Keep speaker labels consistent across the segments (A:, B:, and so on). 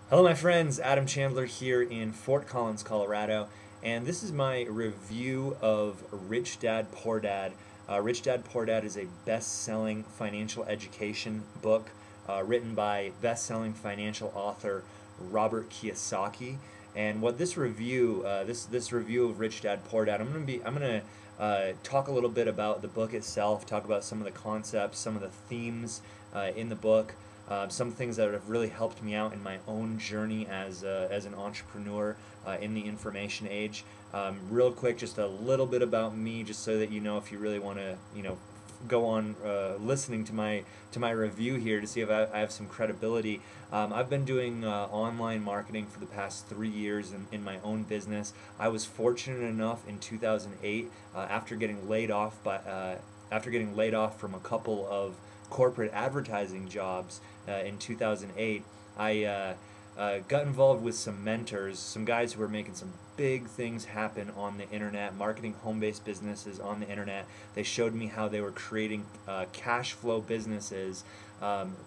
A: Hello, my friends. Adam Chandler here in Fort Collins, Colorado, and this is my review of Rich Dad, Poor Dad. Rich Dad, Poor Dad is a best-selling financial education book written by best-selling financial author Robert Kiyosaki. And what this review, this review of Rich Dad, Poor Dad, I'm gonna talk a little bit about the book itself, talk about some of the concepts, some of the themes in the book. Some things that have really helped me out in my own journey as an entrepreneur in the information age. Real quick, just a little bit about me, just so that you know if you really want to, go on listening to my review here to see if I have some credibility. I've been doing online marketing for the past 3 years in my own business. I was fortunate enough in 2008 after getting laid off from a couple of corporate advertising jobs in 2008, I got involved with some mentors, some guys who were making some big things happen on the internet, marketing home-based businesses on the internet. They showed me how they were creating cash flow businesses,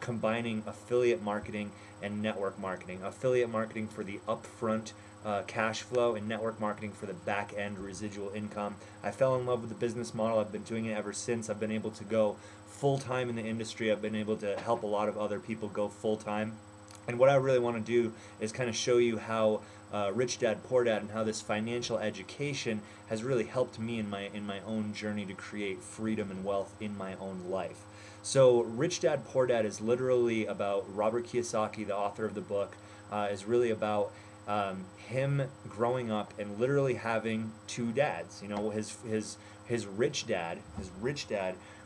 A: combining affiliate marketing and network marketing. Affiliate marketing for the upfront cash flow and network marketing for the back end residual income. I fell in love with the business model. I've been doing it ever since. I've been able to go full time in the industry. I've been able to help a lot of other people go full time. And what I really want to do is kind of show you how Rich Dad Poor Dad and how this financial education has really helped me in my own journey to create freedom and wealth in my own life. So Rich Dad Poor Dad is literally about Robert Kiyosaki, the author of the book, is really about him growing up and literally having two dads. You know, his rich dad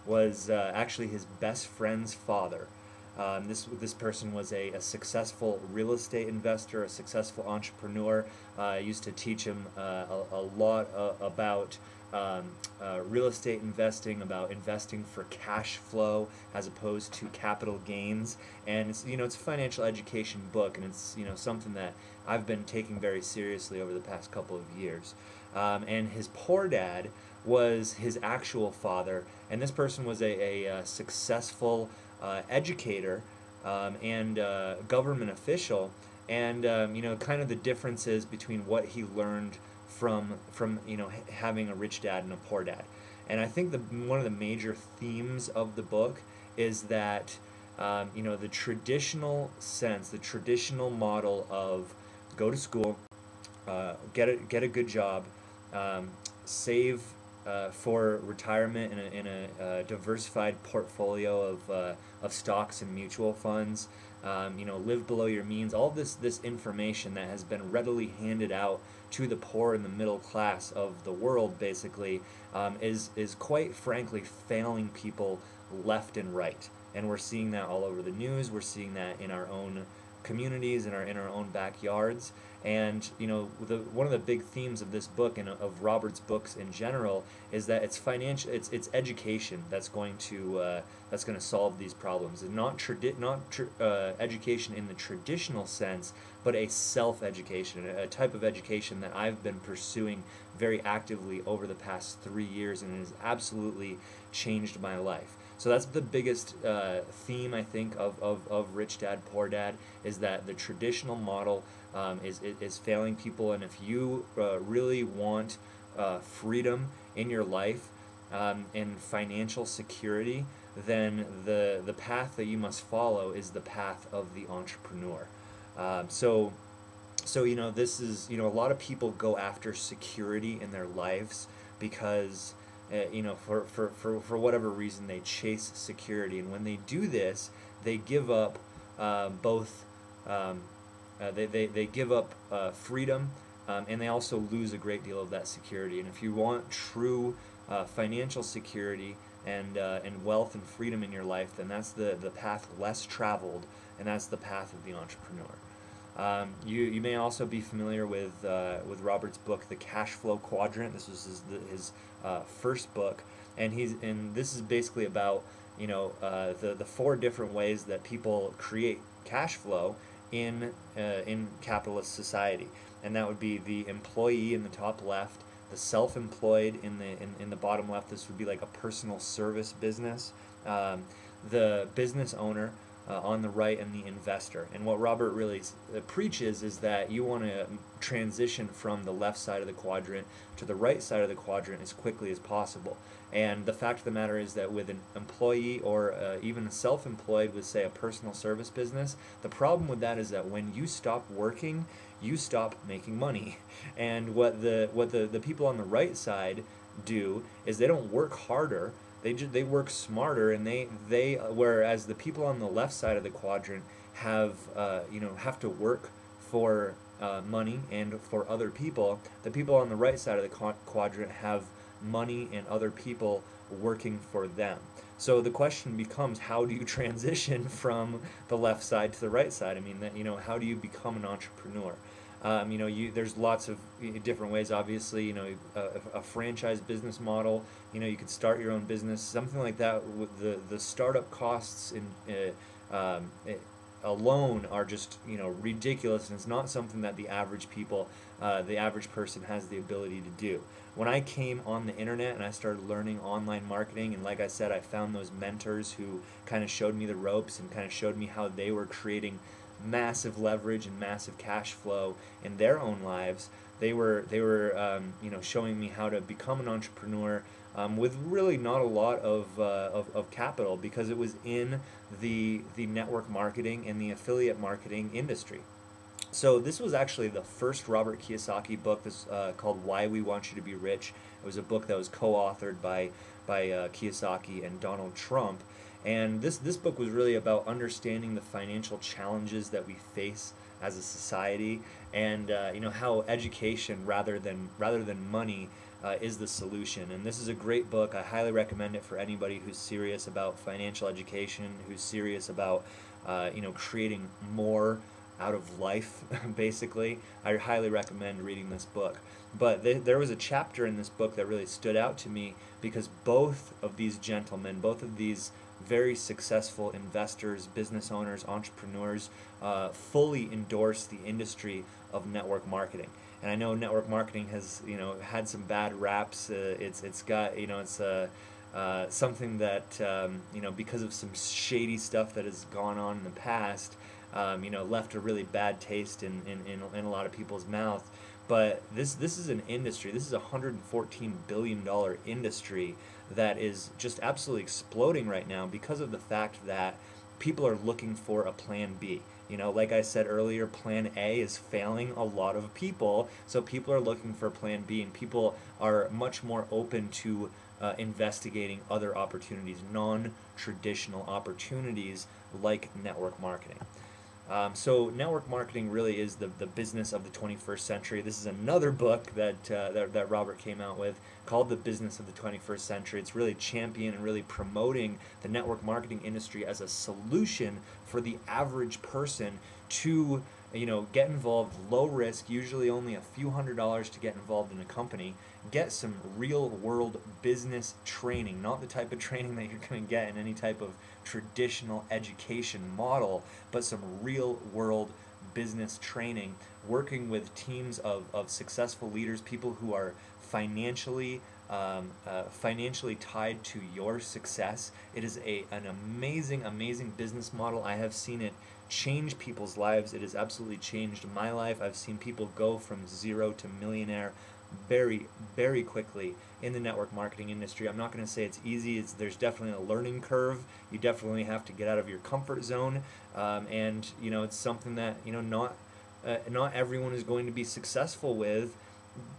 A: was actually his best friend's father. This person was a successful real estate investor, a successful entrepreneur. I used to teach him a lot about real estate investing, about investing for cash flow as opposed to capital gains. And it's a financial education book, and it's something that I've been taking very seriously over the past couple of years. And his poor dad was his actual father, and this person was a successful educator and government official, and kind of the differences between what he learned from having a rich dad and a poor dad. And I think one of the major themes of the book is that the traditional sense, the traditional model of go to school, get a good job, save for retirement in a diversified portfolio of stocks and mutual funds, live below your means. All this information that has been readily handed out to the poor and the middle class of the world, basically, is quite frankly failing people left and right. And we're seeing that all over the news. We're seeing that in our own communities, in our own backyards. And one of the big themes of this book and of Robert's books in general is that it's education that's going to solve these problems, and not education in the traditional sense, but a self-education, a type of education that I've been pursuing very actively over the past 3 years, and it has absolutely changed my life. So that's the biggest theme, I think, of Rich Dad Poor Dad, is that the traditional model is failing people. And if you really want freedom in your life and financial security, then the path that you must follow is the path of the entrepreneur. So this is, a lot of people go after security in their lives because for whatever reason they chase security, and when they do this, they give up they give up freedom, and they also lose a great deal of that security. And if you want true financial security and wealth and freedom in your life, then that's the path less traveled, and that's the path of the entrepreneur. You may also be familiar with Robert's book, The Cash Flow Quadrant. This was his first book, and this is basically about the 4 different ways that people create cash flow in capitalist society, and that would be the employee in the top left, the self-employed in the bottom left. This would be like a personal service business, the business owner, on the right, and the investor. And what Robert really preaches is that you want to transition from the left side of the quadrant to the right side of the quadrant as quickly as possible. And the fact of the matter is that with an employee or even a self-employed with, say, a personal service business, the problem with that is that when you stop working, you stop making money. And what the people on the right side do is they don't work harder, they work smarter, and they whereas the people on the left side of the quadrant have to work for money and for other people. The people on the right side of the quadrant have money and other people working for them. So the question becomes, how do you transition from the left side to the right side? I mean, how do you become an entrepreneur? There's lots of different ways. Obviously, a franchise business model. You could start your own business, something like that. With the startup costs alone are just ridiculous, and it's not something that the average person has the ability to do. When I came on the internet and I started learning online marketing, and like I said, I found those mentors who kind of showed me the ropes and kind of showed me how they were creating massive leverage and massive cash flow in their own lives. They were showing me how to become an entrepreneur with really not a lot of capital, because it was in the network marketing and the affiliate marketing industry. So this was actually the first Robert Kiyosaki book, this called Why We Want You to Be Rich. It was a book that was co-authored by Kiyosaki and Donald Trump. And this book was really about understanding the financial challenges that we face as a society, and how education rather than money is the solution. And this is a great book. I highly recommend it for anybody who's serious about financial education, who's serious about creating more out of life. Basically, I highly recommend reading this book. But there was a chapter in this book that really stood out to me, because both of these gentlemen, both of these very successful investors, business owners, entrepreneurs, fully endorse the industry of network marketing. And I know network marketing has had some bad raps. It's got something that because of some shady stuff that has gone on in the past, left a really bad taste in a lot of people's mouth. But this is an industry. This is a $114 billion industry that is just absolutely exploding right now, because of the fact that people are looking for a plan B. Like I said earlier, plan A is failing a lot of people, so people are looking for plan B, and people are much more open to investigating other opportunities, non-traditional opportunities like network marketing. So network marketing really is the business of the 21st century. This is another book that Robert came out with, called The Business of the 21st Century. It's really championing and really promoting the network marketing industry as a solution for the average person to get involved, low risk, usually only a few $100s to get involved in a company, get some real world business training, not the type of training that you're going to get in any type of traditional education model, but some real world business training, working with teams of successful leaders, people who are financially tied to your success. It is an amazing business model. I have seen it change people's lives. It has absolutely changed my life. I've seen people go from zero to millionaire very, very quickly in the network marketing industry. I'm not going to say it's easy. There's definitely a learning curve. You definitely have to get out of your comfort zone, and it's something that not everyone is going to be successful with,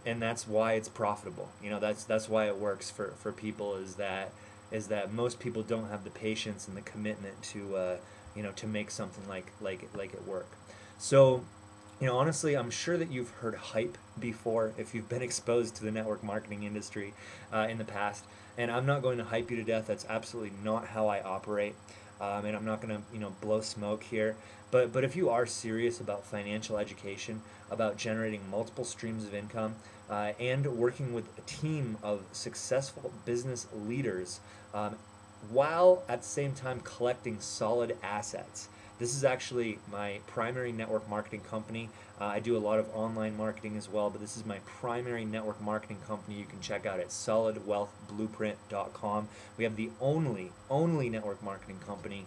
A: and that's why it's profitable. That's why it works for people, is that most people don't have the patience and the commitment to make something like it work. So honestly, I'm sure that you've heard hype before if you've been exposed to the network marketing industry in the past, and I'm not going to hype you to death. That's absolutely not how I operate, and I'm not going to blow smoke here. But if you are serious about financial education, about generating multiple streams of income, and working with a team of successful business leaders, while at the same time collecting solid assets. This is actually my primary network marketing company. I do a lot of online marketing as well, but this is my primary network marketing company. You can check out at solidwealthblueprint.com. We have the only network marketing company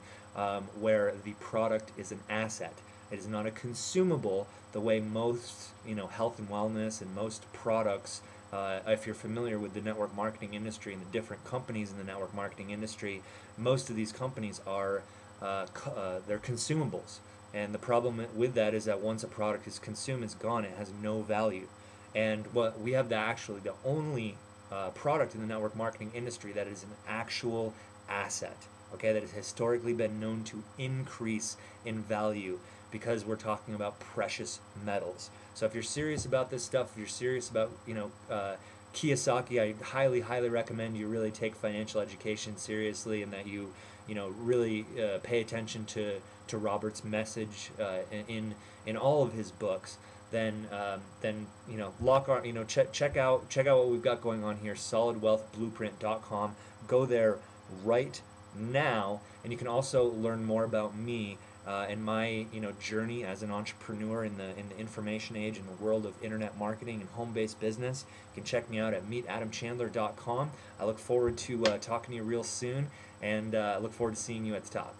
A: where the product is an asset. It is not a consumable the way most, health and wellness and most products. If you're familiar with the network marketing industry and the different companies in the network marketing industry, most of these companies are they're consumables. And the problem with that is that once a product is consumed, it's gone. It has no value. And what we have the only product in the network marketing industry that is an actual asset, okay, that has historically been known to increase in value because we're talking about precious metals. So if you're serious about this stuff, if you're serious about, Kiyosaki, I highly, highly recommend you really take financial education seriously, and that you, really pay attention to Robert's message in all of his books. Then lock on, check out what we've got going on here, solidwealthblueprint.com. Go there right now, and you can also learn more about me and my journey as an entrepreneur in the information age, in the world of internet marketing and home-based business. You can check me out at meetadamchandler.com. I look forward to talking to you real soon, and I look forward to seeing you at the top.